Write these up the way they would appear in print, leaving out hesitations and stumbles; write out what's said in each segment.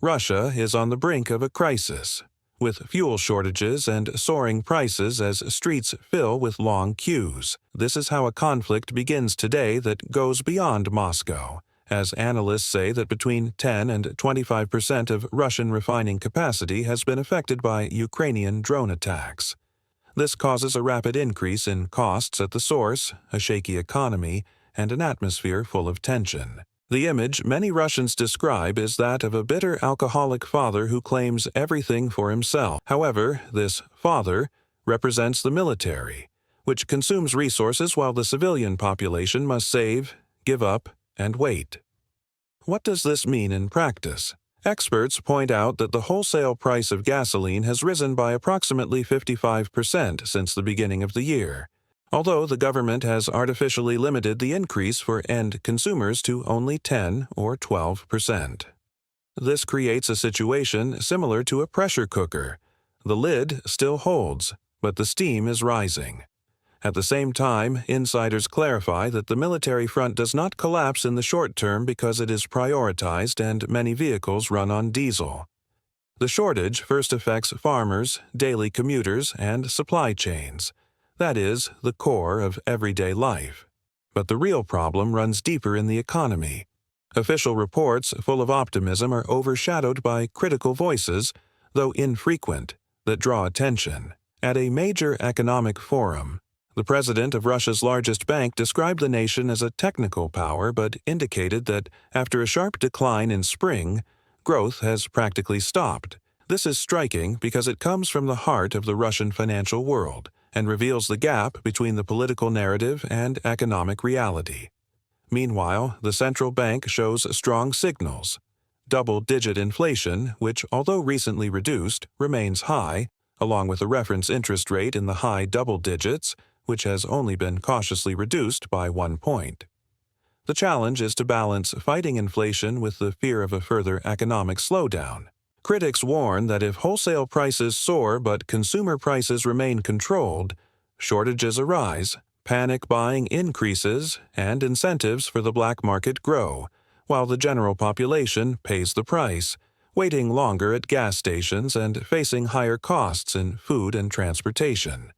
Russia is on the brink of a crisis, with fuel shortages and soaring prices as streets fill with long queues. This is how a conflict begins today that goes beyond Moscow, as analysts say that between 10 and 25% of Russian refining capacity has been affected by Ukrainian drone attacks. This causes a rapid increase in costs at the source, a shaky economy, and an atmosphere full of tension. The image many Russians describe is that of a bitter alcoholic father who claims everything for himself. However, this father represents the military, which consumes resources while the civilian population must save, give up, and wait. What does this mean in practice? Experts point out that the wholesale price of gasoline has risen by approximately 55% since the beginning of the year, although the government has artificially limited the increase for end consumers to only 10 or 12%. This creates a situation similar to a pressure cooker. The lid still holds, but the steam is rising. At the same time, insiders clarify that the military front does not collapse in the short term because it is prioritized and many vehicles run on diesel. The shortage first affects farmers, daily commuters, and supply chains. That is, the core of everyday life. But the real problem runs deeper in the economy. Official reports full of optimism are overshadowed by critical voices, though infrequent, that draw attention. At a major economic forum, the president of Russia's largest bank described the nation as a technical power but indicated that, after a sharp decline in spring, growth has practically stopped. This is striking because it comes from the heart of the Russian financial world and reveals the gap between the political narrative and economic reality. Meanwhile, the central bank shows strong signals. Double-digit inflation, which, although recently reduced, remains high, along with a reference interest rate in the high double digits, which has only been cautiously reduced by 1 point. The challenge is to balance fighting inflation with the fear of a further economic slowdown. Critics warn that if wholesale prices soar but consumer prices remain controlled, shortages arise, panic buying increases, and incentives for the black market grow, while the general population pays the price, waiting longer at gas stations and facing higher costs in food and transportation.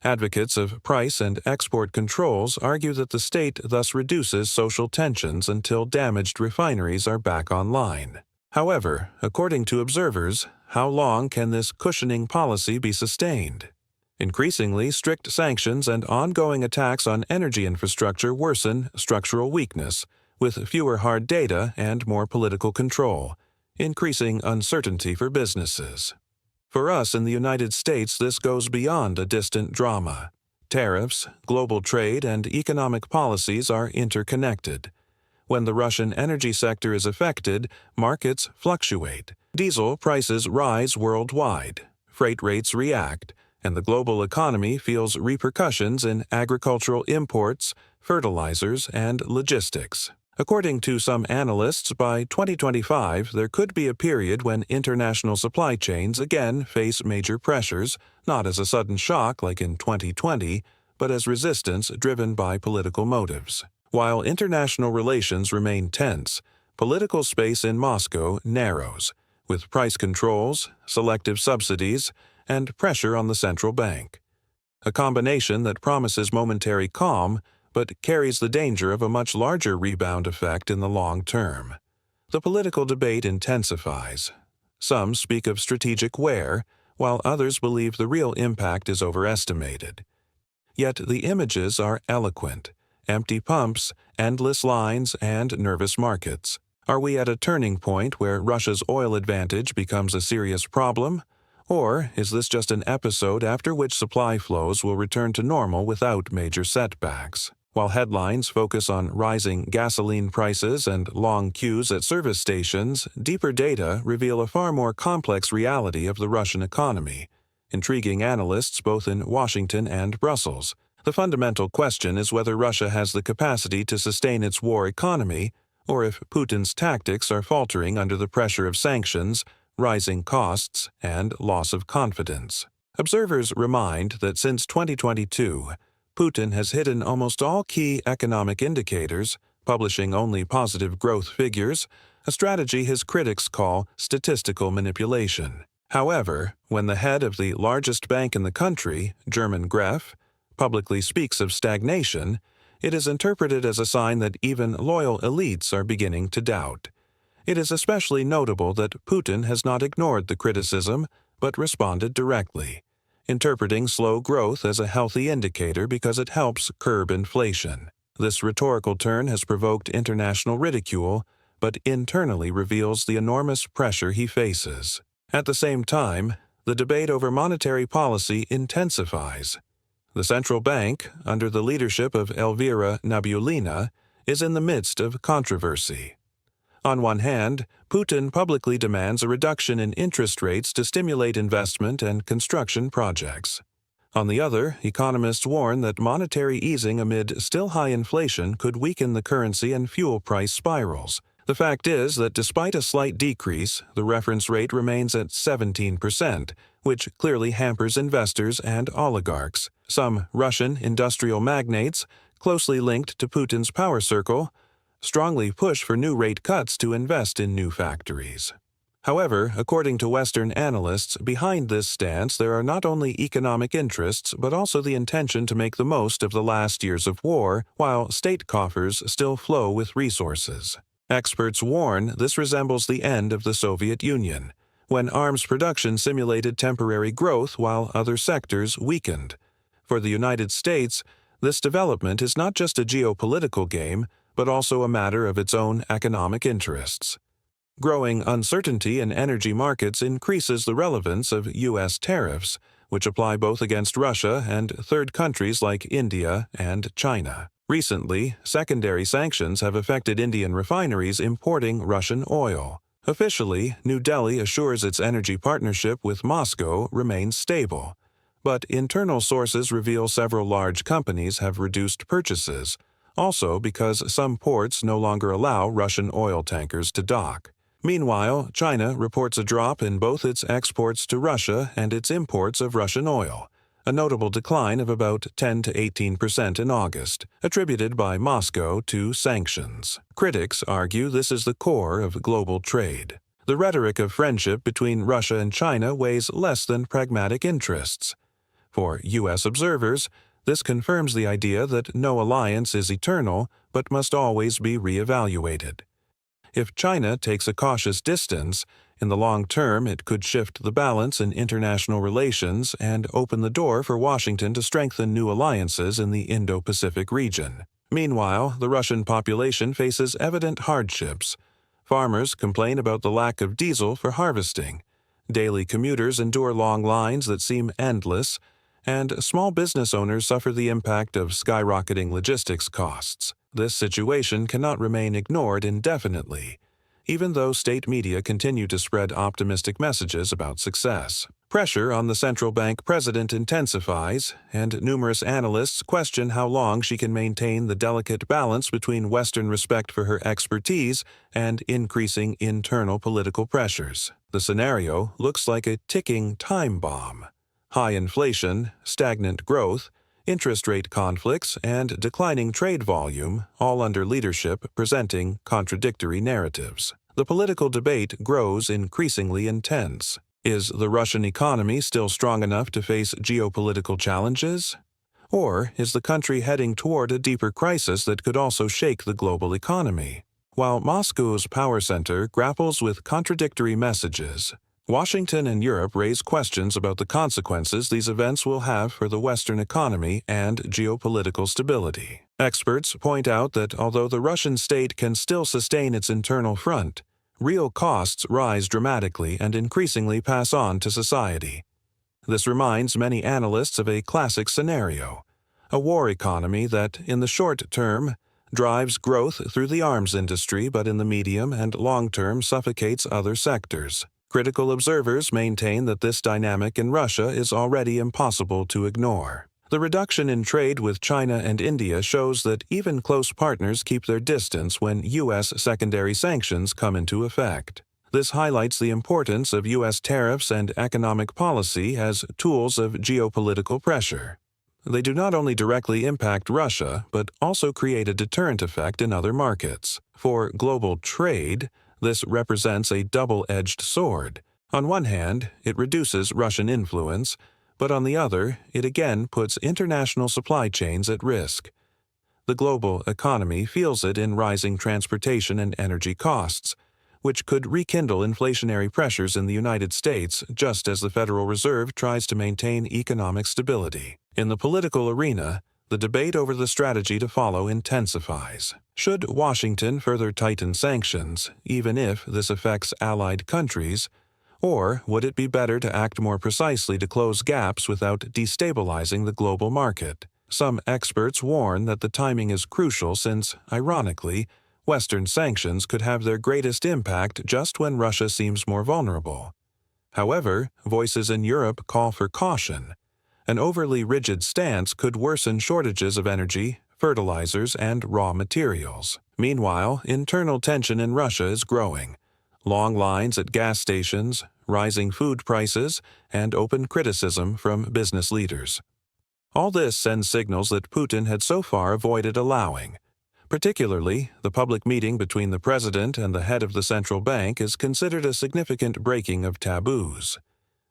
Advocates of price and export controls argue that the state thus reduces social tensions until damaged refineries are back online. However, according to observers, how long can this cushioning policy be sustained? Increasingly, strict sanctions and ongoing attacks on energy infrastructure worsen structural weakness, with fewer hard data and more political control, increasing uncertainty for businesses. For us in the United States, this goes beyond a distant drama. Tariffs, global trade, and economic policies are interconnected. When the Russian energy sector is affected, markets fluctuate. Diesel prices rise worldwide, freight rates react, and the global economy feels repercussions in agricultural imports, fertilizers, and logistics. According to some analysts, by 2025 there could be a period when international supply chains again face major pressures, not as a sudden shock like in 2020, but as resistance driven by political motives. While international relations remain tense, political space in Moscow narrows, with price controls, selective subsidies, and pressure on the central bank. A combination that promises momentary calm, but carries the danger of a much larger rebound effect in the long term. The political debate intensifies. Some speak of strategic wear, while others believe the real impact is overestimated. Yet the images are eloquent: empty pumps, endless lines, and nervous markets. Are we at a turning point where Russia's oil advantage becomes a serious problem? Or is this just an episode after which supply flows will return to normal without major setbacks? While headlines focus on rising gasoline prices and long queues at service stations, deeper data reveal a far more complex reality of the Russian economy, intriguing analysts both in Washington and Brussels. The fundamental question is whether Russia has the capacity to sustain its war economy, or if Putin's tactics are faltering under the pressure of sanctions, rising costs, and loss of confidence. Observers remind that since 2022, Putin has hidden almost all key economic indicators, publishing only positive growth figures, a strategy his critics call statistical manipulation. However, when the head of the largest bank in the country, German Gref, publicly speaks of stagnation, it is interpreted as a sign that even loyal elites are beginning to doubt. It is especially notable that Putin has not ignored the criticism, but responded directly, interpreting slow growth as a healthy indicator because it helps curb inflation. This rhetorical turn has provoked international ridicule, but internally reveals the enormous pressure he faces. At the same time, the debate over monetary policy intensifies. The central bank, under the leadership of Elvira Nabiullina, is in the midst of controversy. On one hand, Putin publicly demands a reduction in interest rates to stimulate investment and construction projects. On the other, economists warn that monetary easing amid still high inflation could weaken the currency and fuel price spirals. The fact is that despite a slight decrease, the reference rate remains at 17%, which clearly hampers investors and oligarchs. Some Russian industrial magnates, closely linked to Putin's power circle, strongly push for new rate cuts to invest in new factories. However, according to Western analysts, behind this stance there are not only economic interests but also the intention to make the most of the last years of war, while state coffers still flow with resources. Experts warn this resembles the end of the Soviet Union, when arms production simulated temporary growth while other sectors weakened. For the United States, this development is not just a geopolitical game, but also a matter of its own economic interests. Growing uncertainty in energy markets increases the relevance of U.S. tariffs, which apply both against Russia and third countries like India and China. Recently, secondary sanctions have affected Indian refineries importing Russian oil. Officially, New Delhi assures its energy partnership with Moscow remains stable, but internal sources reveal several large companies have reduced purchases, also because some ports no longer allow Russian oil tankers to dock. Meanwhile, China reports a drop in both its exports to Russia and its imports of Russian oil, a notable decline of about 10 to 18% in August, attributed by Moscow to sanctions. Critics argue this is the core of global trade. The rhetoric of friendship between Russia and China weighs less than pragmatic interests. For U.S. observers, this confirms the idea that no alliance is eternal but must always be re-evaluated. If China takes a cautious distance, in the long term it could shift the balance in international relations and open the door for Washington to strengthen new alliances in the Indo-Pacific region. Meanwhile, the Russian population faces evident hardships. Farmers complain about the lack of diesel for harvesting. Daily commuters endure long lines that seem endless, and small business owners suffer the impact of skyrocketing logistics costs. This situation cannot remain ignored indefinitely, even though state media continue to spread optimistic messages about success. Pressure on the central bank president intensifies, and numerous analysts question how long she can maintain the delicate balance between Western respect for her expertise and increasing internal political pressures. The scenario looks like a ticking time bomb. High inflation, stagnant growth, interest rate conflicts, and declining trade volume, all under leadership presenting contradictory narratives. The political debate grows increasingly intense. Is the Russian economy still strong enough to face geopolitical challenges? Or is the country heading toward a deeper crisis that could also shake the global economy? While Moscow's power center grapples with contradictory messages, Washington and Europe raise questions about the consequences these events will have for the Western economy and geopolitical stability. Experts point out that although the Russian state can still sustain its internal front, real costs rise dramatically and increasingly pass on to society. This reminds many analysts of a classic scenario, a war economy that, in the short term, drives growth through the arms industry but in the medium and long term suffocates other sectors. Critical observers maintain that this dynamic in Russia is already impossible to ignore. The reduction in trade with China and India shows that even close partners keep their distance when U.S. secondary sanctions come into effect. This highlights the importance of U.S. tariffs and economic policy as tools of geopolitical pressure. They do not only directly impact Russia, but also create a deterrent effect in other markets. For global trade, This represents a double-edged sword. On one hand, it reduces Russian influence, but on the other, it again puts international supply chains at risk. The global economy feels it in rising transportation and energy costs, which could rekindle inflationary pressures in the United States just as the Federal Reserve tries to maintain economic stability. In the political arena, the debate over the strategy to follow intensifies. Should Washington further tighten sanctions, even if this affects allied countries, or would it be better to act more precisely to close gaps without destabilizing the global market? Some experts warn that the timing is crucial since, ironically, Western sanctions could have their greatest impact just when Russia seems more vulnerable. However, voices in Europe call for caution. An overly rigid stance could worsen shortages of energy, fertilizers, and raw materials. Meanwhile, internal tension in Russia is growing. Long lines at gas stations, rising food prices, and open criticism from business leaders. All this sends signals that Putin had so far avoided allowing. Particularly, the public meeting between the president and the head of the central bank is considered a significant breaking of taboos.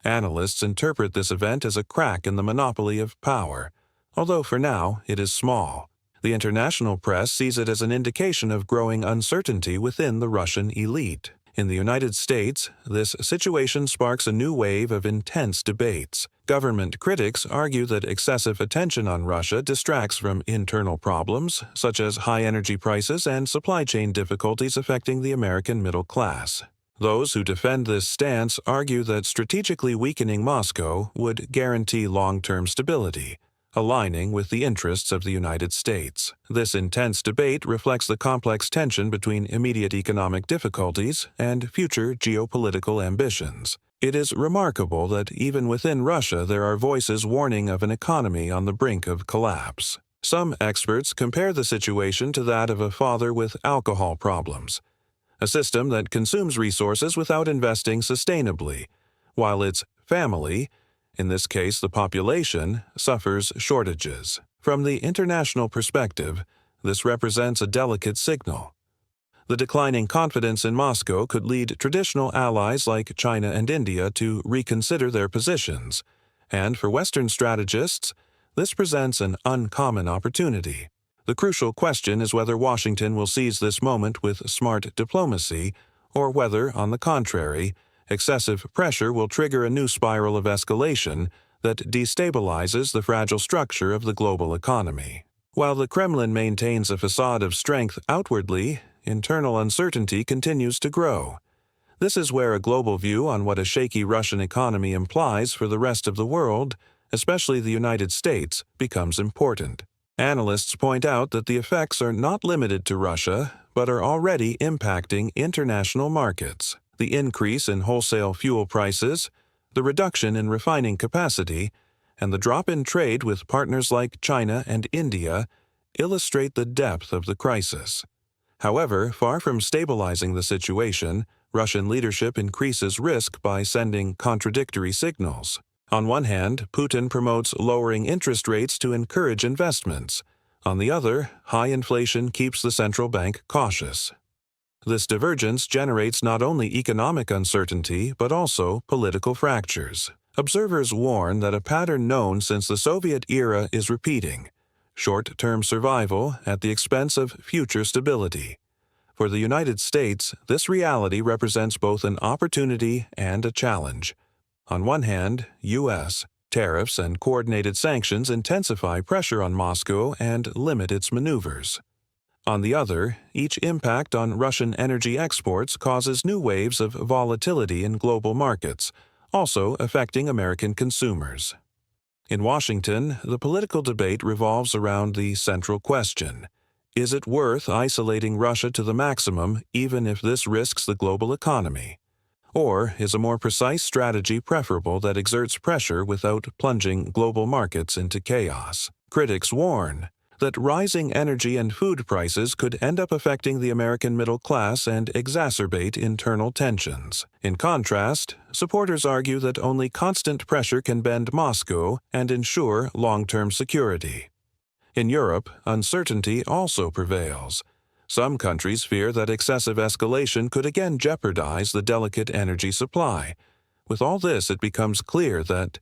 Analysts interpret this event as a crack in the monopoly of power, although for now it is small. The international press sees it as an indication of growing uncertainty within the Russian elite. In the United States, this situation sparks a new wave of intense debates. Government critics argue that excessive attention on Russia distracts from internal problems, such as high energy prices and supply chain difficulties affecting the American middle class. Those who defend this stance argue that strategically weakening Moscow would guarantee long-term stability, aligning with the interests of the United States. This intense debate reflects the complex tension between immediate economic difficulties and future geopolitical ambitions. It is remarkable that even within Russia there are voices warning of an economy on the brink of collapse. Some experts compare the situation to that of a father with alcohol problems, a system that consumes resources without investing sustainably, while its family, in this case the population, suffers shortages. From the international perspective, this represents a delicate signal. The declining confidence in Moscow could lead traditional allies like China and India to reconsider their positions, and for Western strategists, this presents an uncommon opportunity. The crucial question is whether Washington will seize this moment with smart diplomacy, or whether, on the contrary, excessive pressure will trigger a new spiral of escalation that destabilizes the fragile structure of the global economy. While the Kremlin maintains a facade of strength outwardly, internal uncertainty continues to grow. This is where a global view on what a shaky Russian economy implies for the rest of the world, especially the United States, becomes important. Analysts point out that the effects are not limited to Russia, but are already impacting international markets. The increase in wholesale fuel prices, the reduction in refining capacity, and the drop in trade with partners like China and India illustrate the depth of the crisis. However, far from stabilizing the situation, Russian leadership increases risk by sending contradictory signals. On one hand, Putin promotes lowering interest rates to encourage investments. On the other, high inflation keeps the central bank cautious. This divergence generates not only economic uncertainty but also political fractures. Observers warn that a pattern known since the Soviet era is repeating: short-term survival at the expense of future stability. For the United States, this reality represents both an opportunity and a challenge. On one hand, U.S. tariffs and coordinated sanctions intensify pressure on Moscow and limit its maneuvers. On the other, each impact on Russian energy exports causes new waves of volatility in global markets, also affecting American consumers. In Washington, the political debate revolves around the central question: is it worth isolating Russia to the maximum even if this risks the global economy? Or is a more precise strategy preferable that exerts pressure without plunging global markets into chaos? Critics warn that rising energy and food prices could end up affecting the American middle class and exacerbate internal tensions. In contrast, supporters argue that only constant pressure can bend Moscow and ensure long-term security. In Europe, uncertainty also prevails. Some countries fear that excessive escalation could again jeopardize the delicate energy supply. With all this, it becomes clear that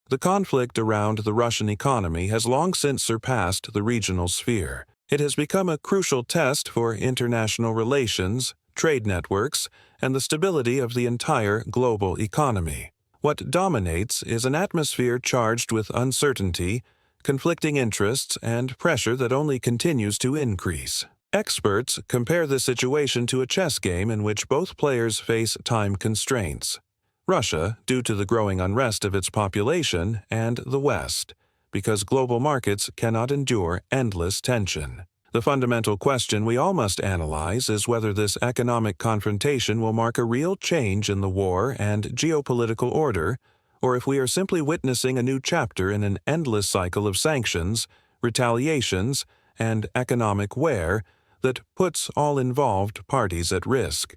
the conflict around the Russian economy has long since surpassed the regional sphere. It has become a crucial test for international relations, trade networks, and the stability of the entire global economy. What dominates is an atmosphere charged with uncertainty, conflicting interests, and pressure that only continues to increase. Experts compare the situation to a chess game in which both players face time constraints. Russia, due to the growing unrest of its population, and the West, because global markets cannot endure endless tension. The fundamental question we all must analyze is whether this economic confrontation will mark a real change in the war and geopolitical order, or if we are simply witnessing a new chapter in an endless cycle of sanctions, retaliations, and economic wear that puts all involved parties at risk.